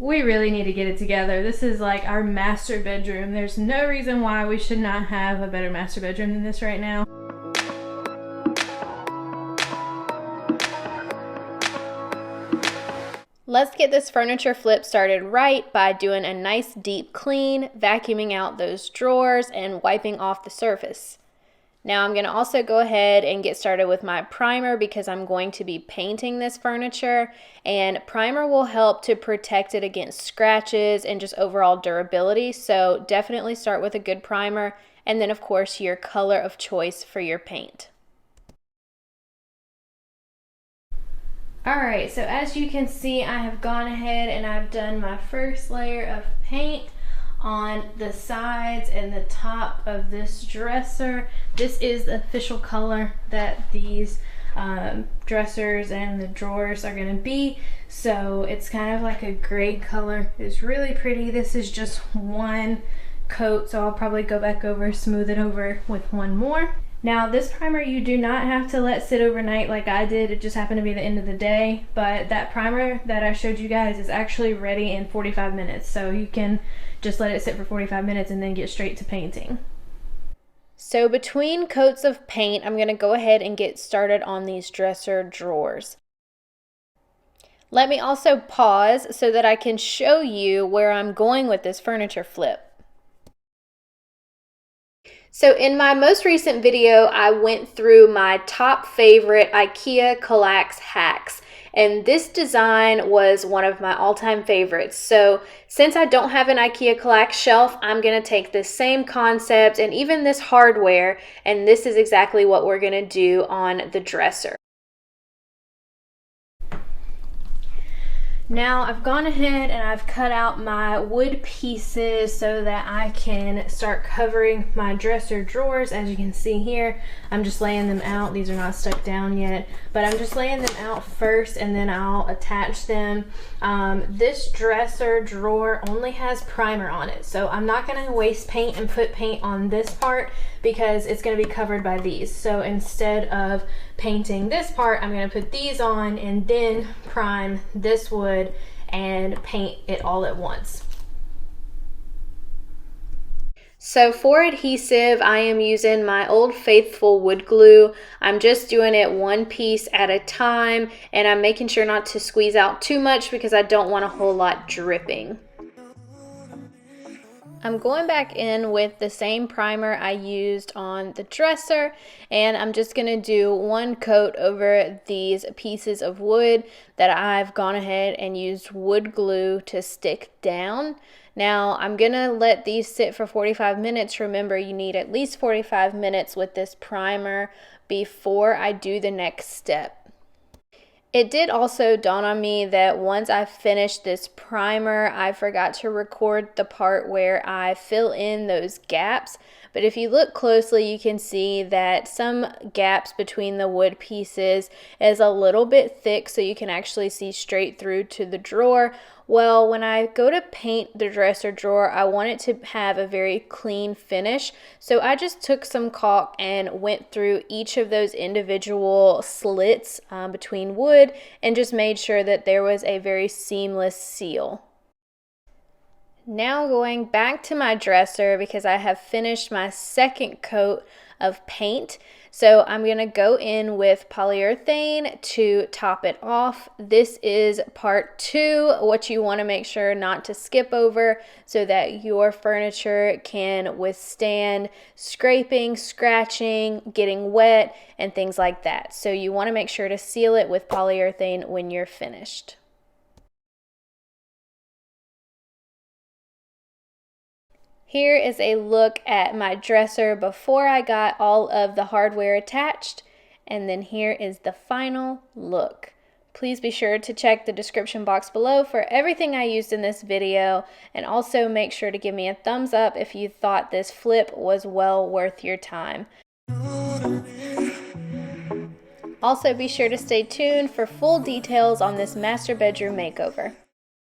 We really need to get it together. This is like our master bedroom. There's no reason why we should not have a better master bedroom than this right now. Let's get this furniture flip started right by doing a nice deep clean, vacuuming out those drawers and wiping off the surface. Now I'm going to also go ahead and get started with my primer because I'm going to be painting this furniture, and primer will help to protect it against scratches and just overall durability. So definitely start with a good primer, and then of course your color of choice for your paint. Alright, so as you can see, I have gone ahead and I've done my first layer of paint on the sides and the top of this dresser. This is the official color that these dressers and the drawers are going to be, so it's kind of like a gray color. It's really pretty. This is just one coat, so I'll probably go back over, smooth it over with one more. Now this primer you do not have to let sit overnight like I did. It just happened to be the end of the day, but that primer that I showed you guys is actually ready in 45 minutes, so you can just let it sit for 45 minutes and then get straight to painting. So between coats of paint, I'm going to go ahead and get started on these dresser drawers. Let me also pause so that I can show you where I'm going with this furniture flip. So in my most recent video, I went through my top favorite IKEA Kallax hacks, and this design was one of my all-time favorites. So since I don't have an IKEA Kallax shelf, I'm going to take this same concept and even this hardware, and this is exactly what we're going to do on the dresser. Now I've gone ahead and I've cut out my wood pieces so that I can start covering my dresser drawers. As you can see here, I'm just laying them out. These are not stuck down yet, but I'm just laying them out first and then I'll attach them. This dresser drawer only has primer on it, so I'm not going to waste paint and put paint on this part because it's going to be covered by these. So instead of painting this part, I'm going to put these on and then prime this wood and paint it all at once. So for adhesive, I am using my Old Faithful wood glue. I'm just doing it one piece at a time, and I'm making sure not to squeeze out too much because I don't want a whole lot dripping. I'm going back in with the same primer I used on the dresser, and I'm just going to do one coat over these pieces of wood that I've gone ahead and used wood glue to stick down. Now I'm going to let these sit for 45 minutes. Remember, you need at least 45 minutes with this primer before I do the next step. It did also dawn on me that once I finished this primer, I forgot to record the part where I fill in those gaps. But if you look closely, you can see that some gaps between the wood pieces is a little bit thick, so you can actually see straight through to the drawer. Well, when I go to paint the dresser drawer, I want it to have a very clean finish. So I just took some caulk and went through each of those individual slits between wood and just made sure that there was a very seamless seal. Now going back to my dresser because I have finished my second coat of paint. So I'm going to go in with polyurethane to top it off. This is part 2, what you want to make sure not to skip over so that your furniture can withstand scraping, scratching, getting wet, and things like that. So you want to make sure to seal it with polyurethane when you're finished. Here is a look at my dresser before I got all of the hardware attached, and then here is the final look. Please be sure to check the description box below for everything I used in this video, and also make sure to give me a thumbs up if you thought this flip was well worth your time. Also be sure to stay tuned for full details on this master bedroom makeover.